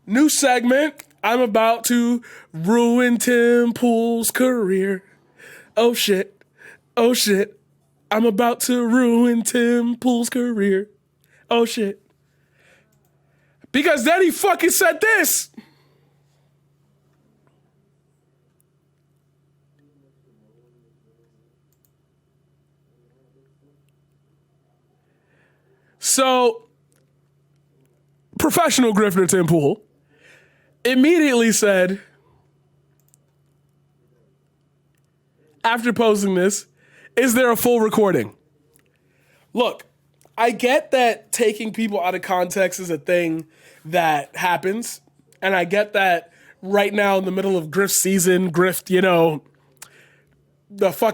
New segment. I'm about to ruin Tim Pool's career. Oh shit. Oh shit. I'm about to ruin Tim Pool's career. Oh shit. Because then he fucking said this. So, professional grifter Tim Pool immediately said, after posting this, is there a full recording? Look, I get that taking people out of context is a thing that happens. And I get that right now in the middle of grift season, fuck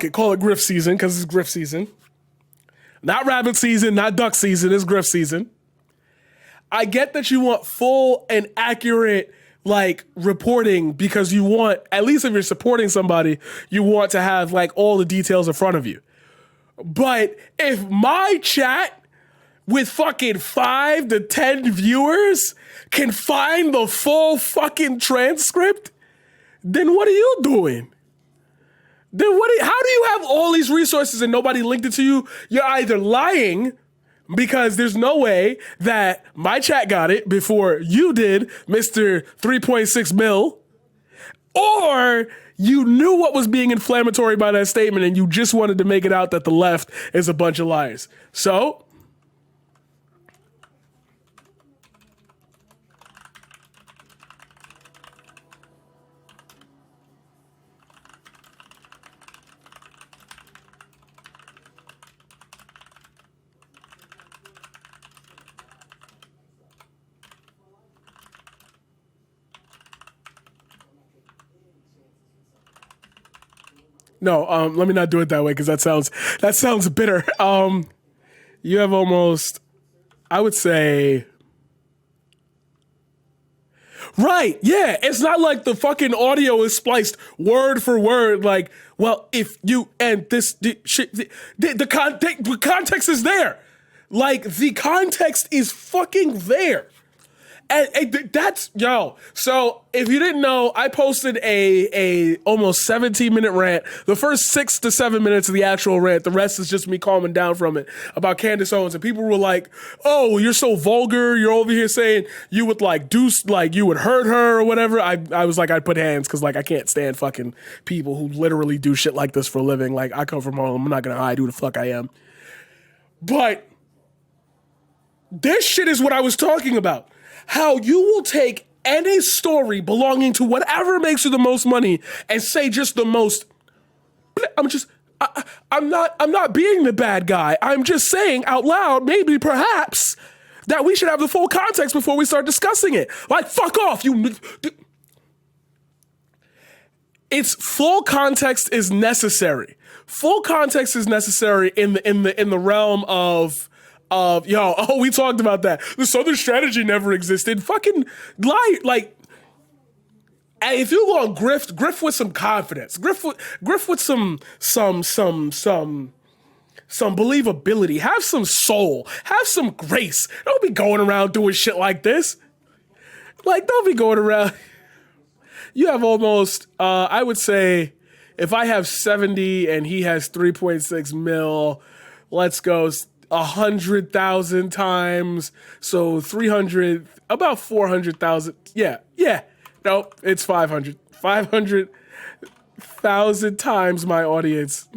it, call it grift season because it's grift season. Not rabbit season, not duck season, it's grift season. I get that you want full and accurate reporting because you want, at least if you're supporting somebody, you want to have all the details in front of you. But if my chat with fucking 5 to 10 viewers can find the full fucking transcript, then what are you doing? How do you have all these resources and nobody linked it to you? You're either lying because there's no way that my chat got it before you did, Mr. 3.6 mil, or you knew what was being inflammatory by that statement and you just wanted to make it out that the left is a bunch of liars. So, no, let me not do it that way because that sounds bitter. You have almost, I would say, right? Yeah, it's not like the fucking audio is spliced word for word. If you and this the context is there. The context is fucking there. And that's, yo. So if you didn't know, I posted a almost 17-minute rant. The first 6 to 7 minutes of the actual rant, the rest is just me calming down from it, about Candace Owens. And people were like, oh, you're so vulgar. You're over here saying you would you would hurt her or whatever. I was like, I'd put hands because I can't stand fucking people who literally do shit like this for a living. I come from Harlem. I'm not going to hide who the fuck I am. But this shit is what I was talking about. How you will take any story belonging to whatever makes you the most money and say just the most. I'm not being the bad guy. I'm just saying out loud, maybe, perhaps, that we should have the full context before we start discussing it. Fuck off, you. It's full context is necessary. Full context is necessary in the realm of we talked about that. The Southern strategy never existed. Fucking lie. And if you go on grift with some confidence. Grift with some believability. Have some soul. Have some grace. Don't be going around doing shit like this. Don't be going around. You have almost, I would say, if I have 70 and he has 3.6 mil, let's go 100,000 times. So 300, about 400,000. Yeah. No, it's 500. 500,000 times my audience.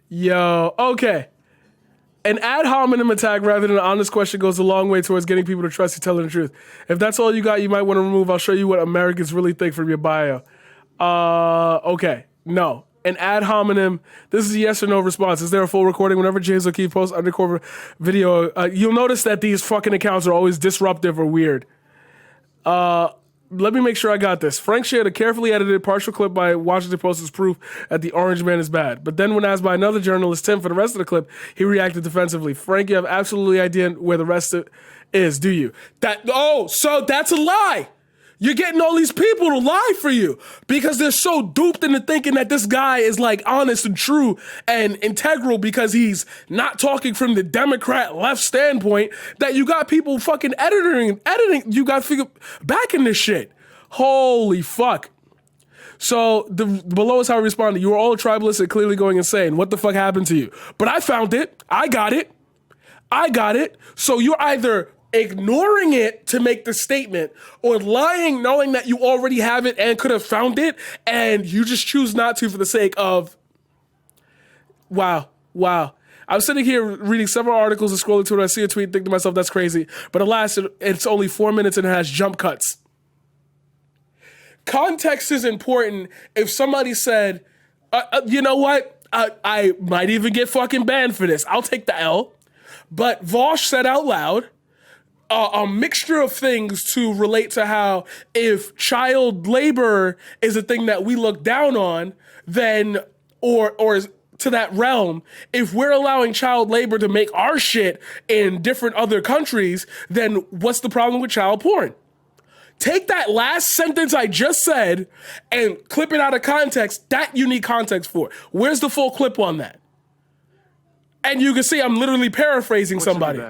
Yo, okay. An ad hominem attack rather than an honest question goes a long way towards getting people to trust you telling the truth. If that's all you got, you might want to remove. I'll show you what Americans really think from your bio. Okay. No. An ad hominem. This is a yes or no response. Is there a full recording? Whenever James O'Keefe posts undercover video, you'll notice that these fucking accounts are always disruptive or weird. Let me make sure I got this. Frank shared a carefully edited partial clip by Washington Post as proof that the orange man is bad. But then when asked by another journalist, Tim, for the rest of the clip, he reacted defensively. Frank, you have absolutely idea where the rest is, do you? So that's a lie. You're getting all these people to lie for you because they're so duped into thinking that this guy is like honest and true and integral because he's not talking from the Democrat left standpoint that you got people fucking editing. You got to figure back in this shit. Holy fuck. So below is how I responded. You were all tribalists and clearly going insane. What the fuck happened to you? But I found it. I got it. So you're either ignoring it to make the statement or lying knowing that you already have it and could have found it and you just choose not to for the sake of wow. I'm sitting here reading several articles and scrolling to it. I see a tweet, think to myself, that's crazy. But alas, it's only 4 minutes and it has jump cuts. Context is important. If somebody said, you know what? I might even get fucking banned for this. I'll take the L. But Vosh said out loud, a mixture of things to relate to how if child labor is a thing that we look down on, then, or to that realm, if we're allowing child labor to make our shit in different other countries, then what's the problem with child porn? Take that last sentence I just said and clip it out of context, that you need context for. Where's the full clip on that? And you can see I'm literally paraphrasing somebody.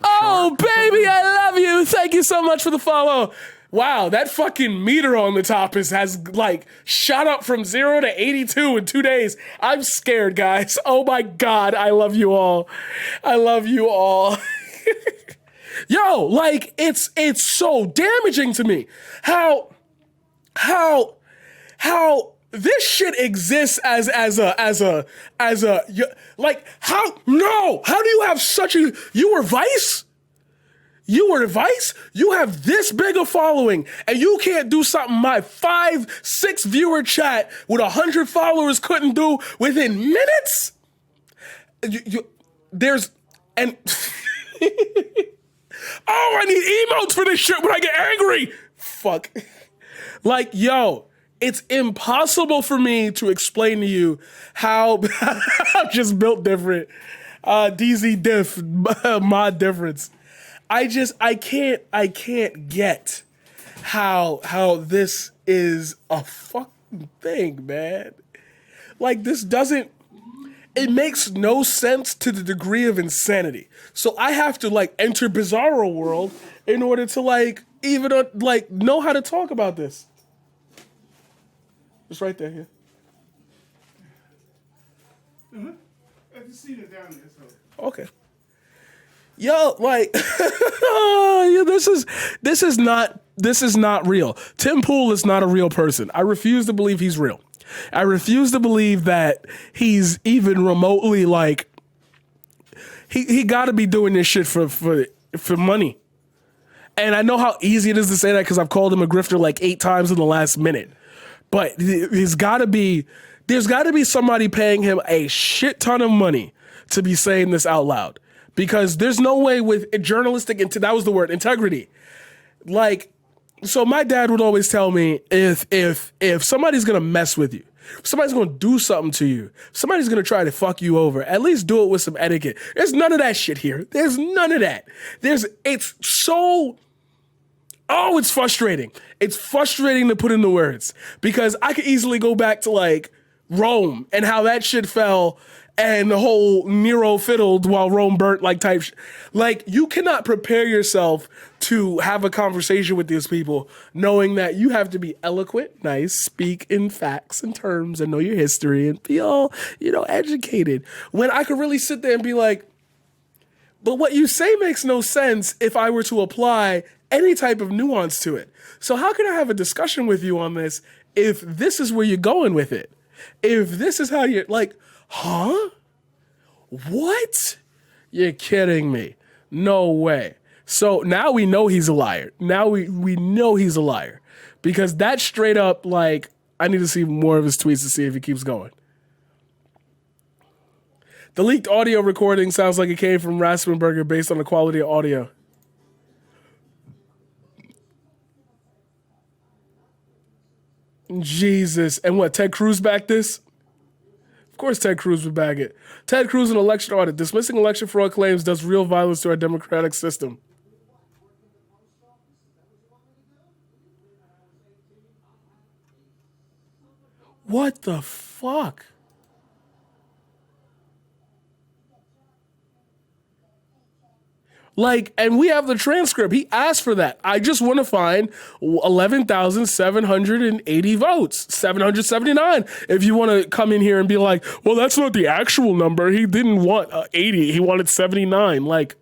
Oh, baby, I love you. Thank you so much for the follow. Wow, that fucking meter on the top has like shot up from 0 to 82 in 2 days. I'm scared, guys. Oh my God, I love you all. I love you all. Yo, like it's so damaging to me how this shit exists as a like how do you have such a you were Vice? You have this big a following and you can't do something my 5-6 viewer chat with 100 followers couldn't do within minutes? Oh, I need emotes for this shit when I get angry. Fuck. Like, yo, it's impossible for me to explain to you how I'm just built different. DZ diff, mod difference. I can't get how this is a fucking thing, man. Like, this doesn't, it makes no sense to the degree of insanity. So I have to like enter Bizarro world in order to like even like know how to talk about this. It's right there, yeah. I can see it down there. So. Okay. Yo, like, yeah, this is not real. Tim Pool is not a real person. I refuse to believe he's real. I refuse to believe that he's even remotely like. He got to be doing this shit for money. And I know how easy it is to say that because I've called him a grifter like 8 times in the last minute. But there's got to be somebody paying him a shit ton of money to be saying this out loud. Because there's no way with journalistic, that was the word, integrity. Like, so my dad would always tell me if somebody's going to mess with you, if somebody's going to do something to you, if somebody's going to try to fuck you over, at least do it with some etiquette. There's none of that shit here. There's none of that. It's frustrating. It's frustrating to put into words because I could easily go back to like Rome and how that shit fell and the whole Nero fiddled while Rome burnt like type like you cannot prepare yourself to have a conversation with these people knowing that you have to be eloquent, nice, speak in facts and terms and know your history and be all, educated. When I could really sit there and be like, but what you say makes no sense if I were to apply any type of nuance to it. So how can I have a discussion with you on this if this is where you're going with it? If this is how you're like, huh? What? You're kidding me. No way. So now we know he's a liar. Now we know he's a liar. Because that's straight up like, I need to see more of his tweets to see if he keeps going. The leaked audio recording sounds like it came from Raspenberger based on the quality of audio. Jesus. And what, Ted Cruz backed this? Of course Ted Cruz would back it. Ted Cruz in election audit. Dismissing election fraud claims does real violence to our democratic system. What the fuck? Like, and we have the transcript. He asked for that. I just want to find 11,780 votes, 779. If you want to come in here and be like, well, that's not the actual number. He didn't want 80. He wanted 79. Like,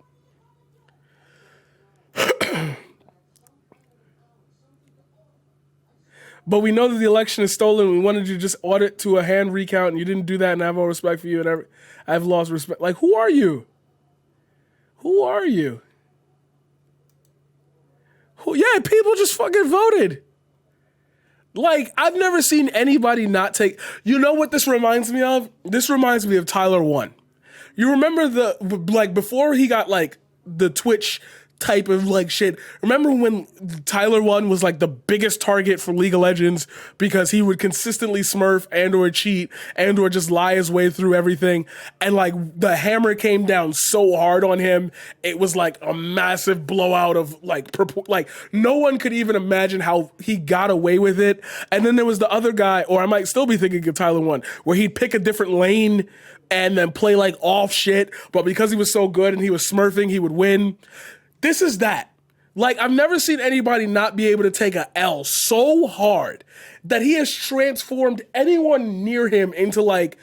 but we know that the election is stolen. We wanted you to just audit to a hand recount, and you didn't do that, and I have all respect for you. And I've lost respect. Like, who are you? Who are you? Yeah, people just fucking voted. Like, I've never seen anybody not take... You know what this reminds me of? This reminds me of Tyler 1. You remember before he got, like, the Twitch type of, like, shit. Remember when Tyler 1 was, like, the biggest target for League of Legends because he would consistently smurf and or cheat and or just lie his way through everything, and, like, the hammer came down so hard on him, it was, like, a massive blowout of, like, no one could even imagine how he got away with it. And then there was the other guy, or I might still be thinking of Tyler 1, where he'd pick a different lane and then play, like, off shit, but because he was so good and he was smurfing, he would win. This is that. Like, I've never seen anybody not be able to take a L so hard that he has transformed anyone near him into, like,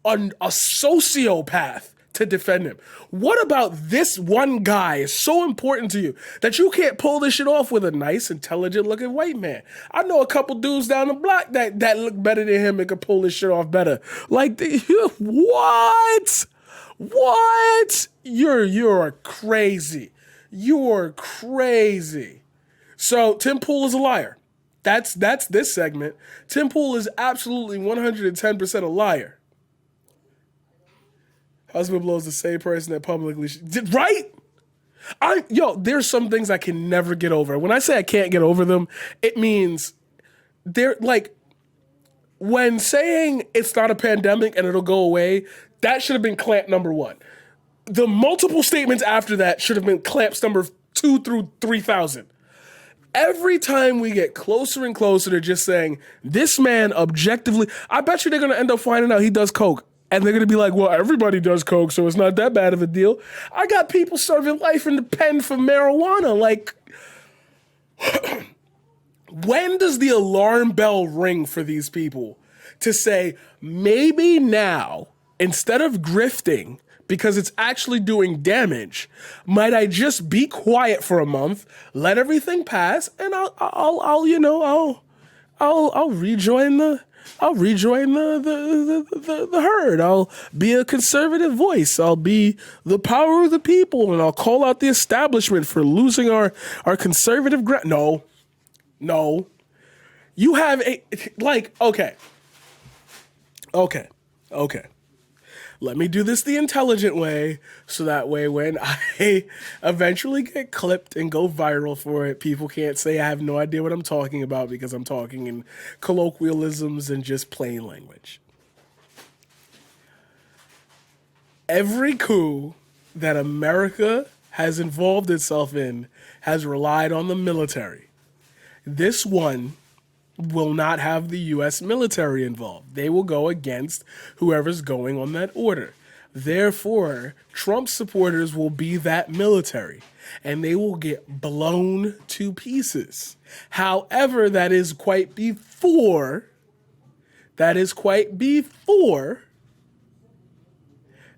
a sociopath to defend him. What about this one guy is so important to you that you can't pull this shit off with a nice, intelligent-looking white man? I know a couple dudes down the block that look better than him and could pull this shit off better. Like, what? What? You're crazy. You're crazy. So Tim Pool is a liar. That's this segment. Tim Pool is absolutely 110% a liar. Husband blows the same person that publicly... Right? There's some things I can never get over. When I say I can't get over them, it means they're like... When saying it's not a pandemic and it'll go away, that should have been clamp number 1. The multiple statements after that should have been clamps number 2 through 3,000. Every time we get closer and closer to just saying, this man objectively, I bet you they're going to end up finding out he does coke. And they're going to be like, well, everybody does coke, so it's not that bad of a deal. I got people serving life in the pen for marijuana. Like, when does the alarm bell ring for these people to say, maybe now, instead of grifting, because it's actually doing damage, might I just be quiet for a month, let everything pass, and I'll rejoin the herd. I'll be a conservative voice. I'll be the power of the people, and I'll call out the establishment for losing our conservative ground. No. You have okay. Let me do this the intelligent way, so that way when I eventually get clipped and go viral for it, people can't say I have no idea what I'm talking about because I'm talking in colloquialisms and just plain language. Every coup that America has involved itself in has relied on the military. This one will not have the U.S. military involved. They will go against whoever's going on that order. Therefore, Trump supporters will be that military, and they will get blown to pieces. However, that is quite before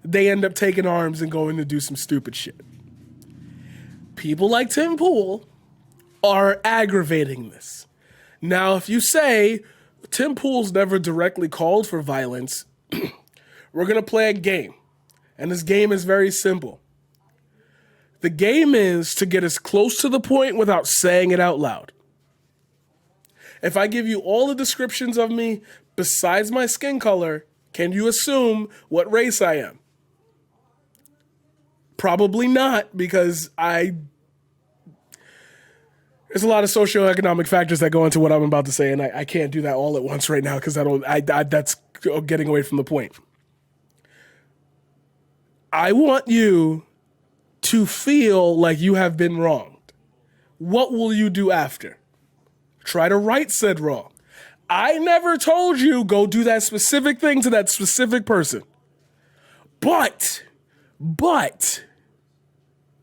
they end up taking arms and going to do some stupid shit. People like Tim Pool are aggravating this. Now, if you say Tim Pool's never directly called for violence, we're going to play a game. And this game is very simple. The game is to get as close to the point without saying it out loud. If I give you all the descriptions of me besides my skin color, can you assume what race I am? Probably not, because there's a lot of socioeconomic factors that go into what I'm about to say, and I can't do that all at once right now because that's getting away from the point. I want you to feel like you have been wronged. What will you do after? Try to right said wrong. I never told you go do that specific thing to that specific person. But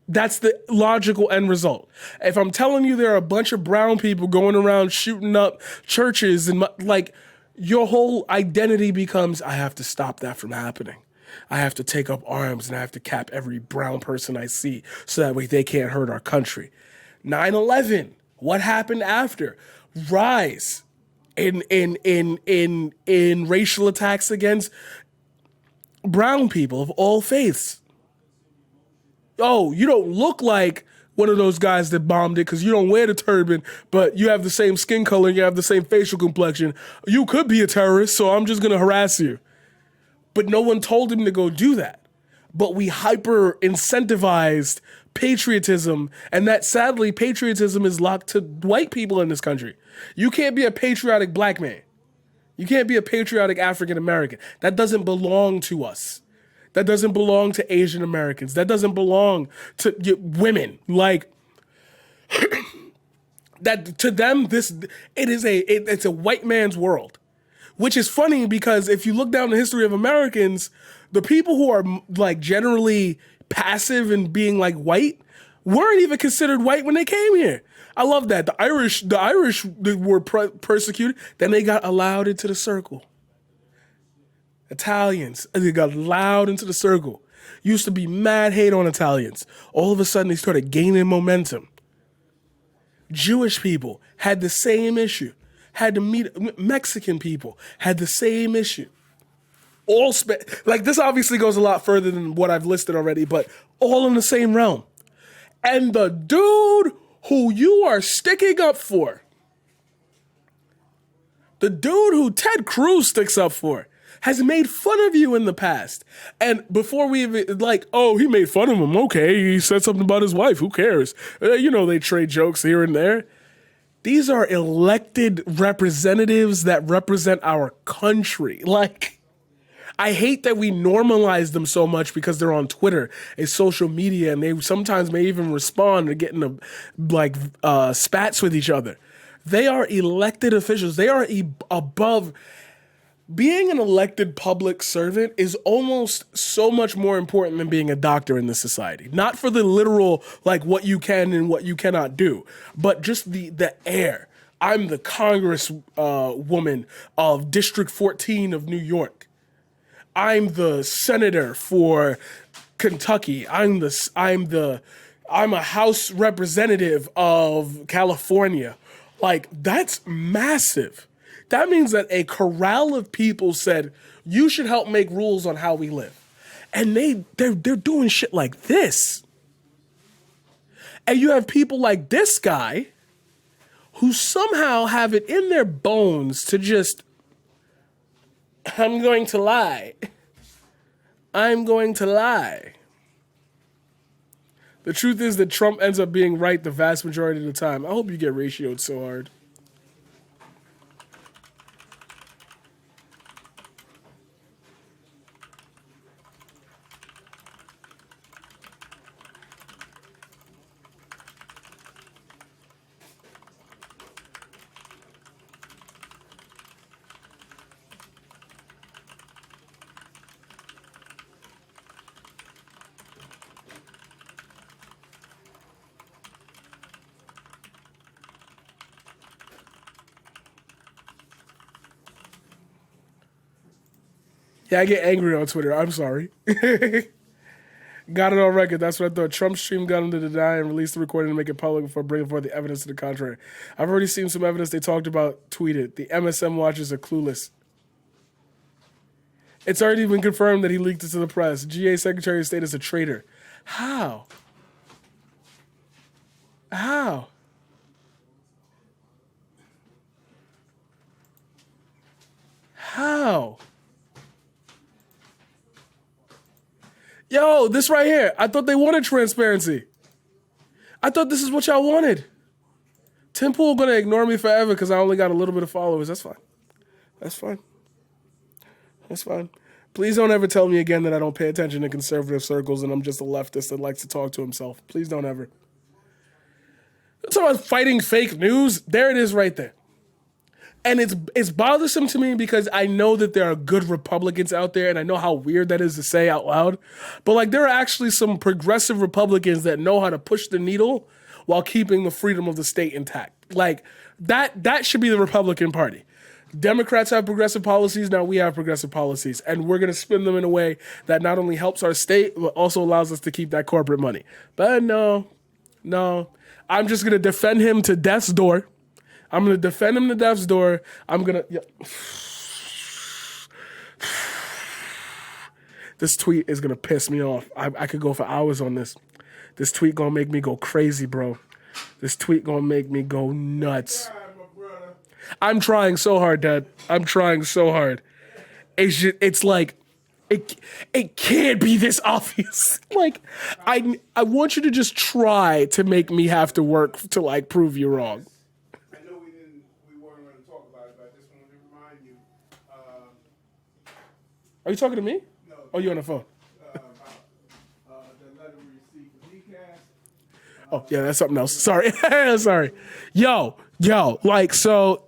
that's the logical end result. If I'm telling you there are a bunch of brown people going around shooting up churches and like your whole identity becomes, I have to stop that from happening. I have to take up arms and I have to cap every brown person I see so that way they can't hurt our country. 9/11, what happened after? Rise in racial attacks against brown people of all faiths. Oh, you don't look like one of those guys that bombed it because you don't wear the turban, but you have the same skin color and you have the same facial complexion. You could be a terrorist, so I'm just going to harass you. But no one told him to go do that. But we hyper incentivized patriotism, and that sadly, patriotism is locked to white people in this country. You can't be a patriotic black man. You can't be a patriotic African American. That doesn't belong to us. That doesn't belong to Asian Americans. That doesn't belong to women. Like that to them, it's a white man's world. Which is funny because if you look down the history of Americans, the people who are like generally passive and being like white weren't even considered white when they came here. I love that. The Irish were persecuted, then they got allowed into the circle. Italians, they got allowed into the circle. Used to be mad hate on Italians. All of a sudden they started gaining momentum. Jewish people had the same issue. Had to meet Mexican people, had the same issue. Like this obviously goes a lot further than what I've listed already, but all in the same realm. And the dude who you are sticking up for, the dude who Ted Cruz sticks up for, has made fun of you in the past. And before we even, like, oh, he made fun of him. Okay, he said something about his wife. Who cares? They trade jokes here and there. These are elected representatives that represent our country. Like, I hate that we normalize them so much because they're on Twitter and social media, and they sometimes may even respond to getting spats with each other. They are elected officials. They are above. Being an elected public servant is almost so much more important than being a doctor in this society. Not for the literal, like what you can and what you cannot do, but just the air. I'm the Congress woman of District 14 of New York. I'm the senator for Kentucky. I'm a House representative of California. Like, that's massive. That means that a corral of people said, you should help make rules on how we live. And they're doing shit like this. And you have people like this guy who somehow have it in their bones to just, I'm going to lie. I'm going to lie. The truth is that Trump ends up being right the vast majority of the time. I hope you get ratioed so hard. Yeah, I get angry on Twitter. I'm sorry. Got it on record. That's what I thought. Trump streamed got him to deny and released the recording to make it public before bringing forth the evidence to the contrary. I've already seen some evidence they talked about tweeted. The MSM watchers are clueless. It's already been confirmed that he leaked it to the press. GA Secretary of State is a traitor. How? How? How? Yo, this right here. I thought they wanted transparency. I thought this is what y'all wanted. Tim Pool gonna ignore me forever because I only got a little bit of followers. That's fine. That's fine. That's fine. Please don't ever tell me again that I don't pay attention in conservative circles and I'm just a leftist that likes to talk to himself. Please don't ever. You're talking about fighting fake news? There it is right there. And it's bothersome to me because I know that there are good Republicans out there, and I know how weird that is to say out loud. But like, there are actually some progressive Republicans that know how to push the needle while keeping the freedom of the state intact. Like that should be the Republican Party. Democrats have progressive policies. Now we have progressive policies, and we're going to spin them in a way that not only helps our state, but also allows us to keep that corporate money. But no, I'm just going to defend him to death's door. I'm going to defend him to death's door. I'm going to... Yeah. This tweet is going to piss me off. I could go for hours on this. This tweet going to make me go crazy, bro. This tweet going to make me go nuts. I'm trying so hard, Dad. I'm trying so hard. It's like... It can't be this obvious. Like, I want you to just try to make me have to work to, like, prove you wrong. Are you talking to me? No. Oh, you on the phone? About the letter we received from DCAS. Oh, yeah, that's something else. Sorry. Sorry. Yo, like, so...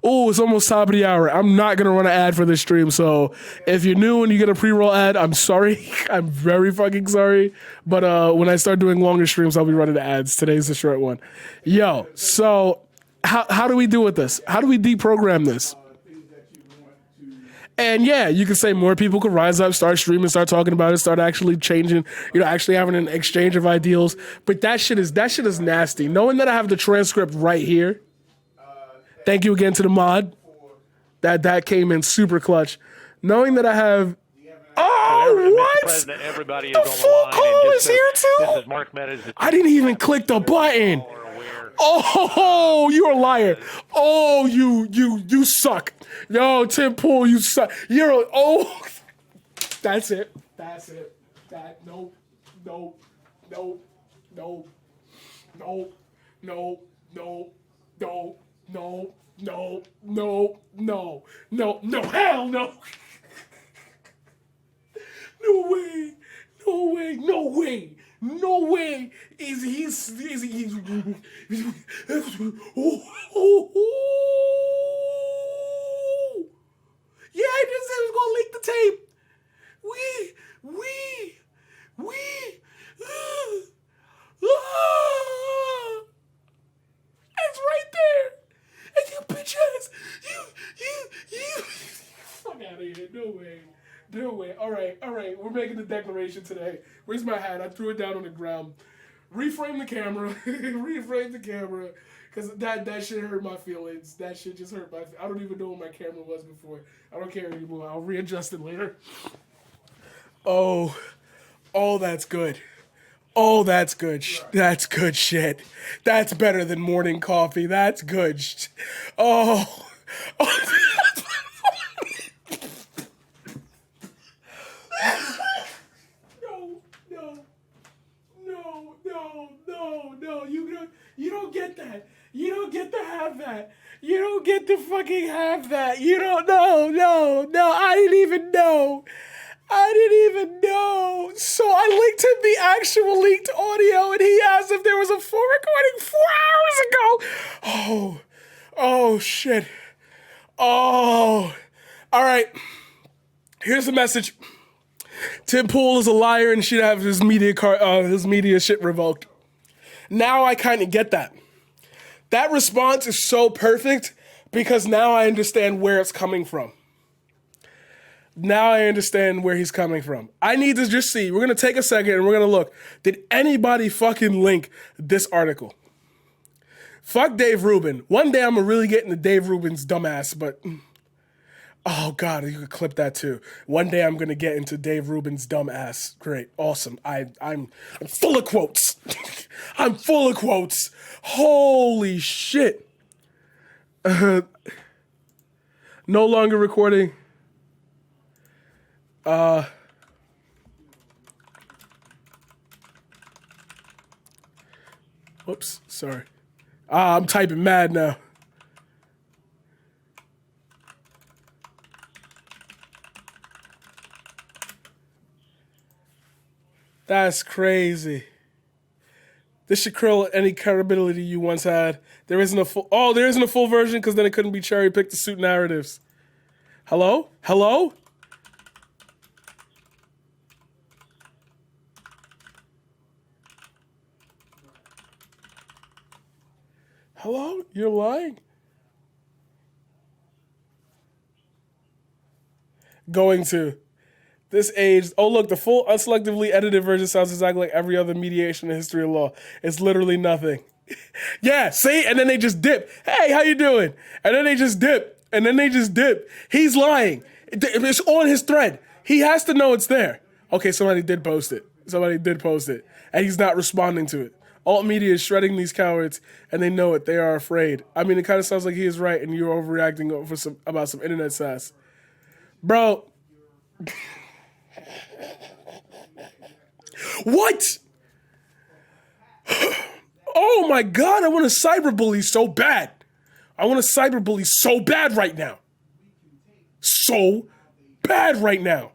Oh, it's almost top of the hour. I'm not going to run an ad for this stream, so if you're new and you get a pre-roll ad, I'm sorry. I'm very fucking sorry. But when I start doing longer streams, I'll be running the ads. Today's the short one. Yo, so how do we do with this? How do we deprogram this? And yeah, you can say more people could rise up, start streaming, start talking about it, start actually changing, actually having an exchange of ideals. But that shit is nasty. Knowing that I have the transcript right here. Thank you again to the mod. That came in super clutch. Knowing that I have... Oh, what? President, everybody the is on full the line. call is here too? This is Mark Meadows. I didn't even click the button. Oh, you're a liar. Oh, you suck. Yo, Tim Pool, you suck. That's it. No. Hell no. No way. Is he? Yeah, I just said I was gonna leak the tape. It's right there. And you bitch ass. You. Fuck out of here. No way. All right. We're making the declaration today. Where's my hat? I threw it down on the ground. Reframe the camera. Because that shit hurt my feelings. That shit just hurt my... I don't even know what my camera was before. I don't care anymore. I'll readjust it later. Oh, that's good. Oh, that's good. That's good shit. That's better than morning coffee. That's good. Oh. No. You don't get that. You don't get to have that. You don't get to fucking have that. You don't know. No. I didn't even know. So I linked him the actual leaked audio, and he asked if there was a full recording 4 hours ago. Oh, shit. Oh. All right. Here's the message. Tim Pool is a liar and should have his media shit revoked. Now I kind of get that. That response is so perfect because now I understand where it's coming from. Now I understand where he's coming from. I need to just see. We're going to take a second and we're going to look. Did anybody fucking link this article? Fuck Dave Rubin. One day I'm going to really get into Dave Rubin's dumbass, but... Oh, God, you could clip that too. One day I'm going to get into Dave Rubin's dumb ass. Great. Awesome. I'm full of quotes. I'm full of quotes. Holy shit. No longer recording. Whoops. Sorry. I'm typing mad now. That's crazy. This should krill any credibility you once had. There isn't a full. Oh, there isn't a full version because then it couldn't be cherry picked to suit narratives. Hello? Hello? Hello? You're lying? Going to. This age. Oh, look, the full unselectively edited version sounds exactly like every other mediation in the history of law. It's literally nothing. Yeah, see? And then they just dip. Hey, how you doing? And then they just dip. And then they just dip. He's lying. It's on his thread. He has to know it's there. Okay, somebody did post it. Somebody did post it. And he's not responding to it. Alt media is shredding these cowards, and they know it. They are afraid. I mean, it kind of sounds like he is right, and you're overreacting about some internet sass. Bro. What? Oh my God, I want to cyberbully so bad. I want to cyberbully so bad right now. So bad right now.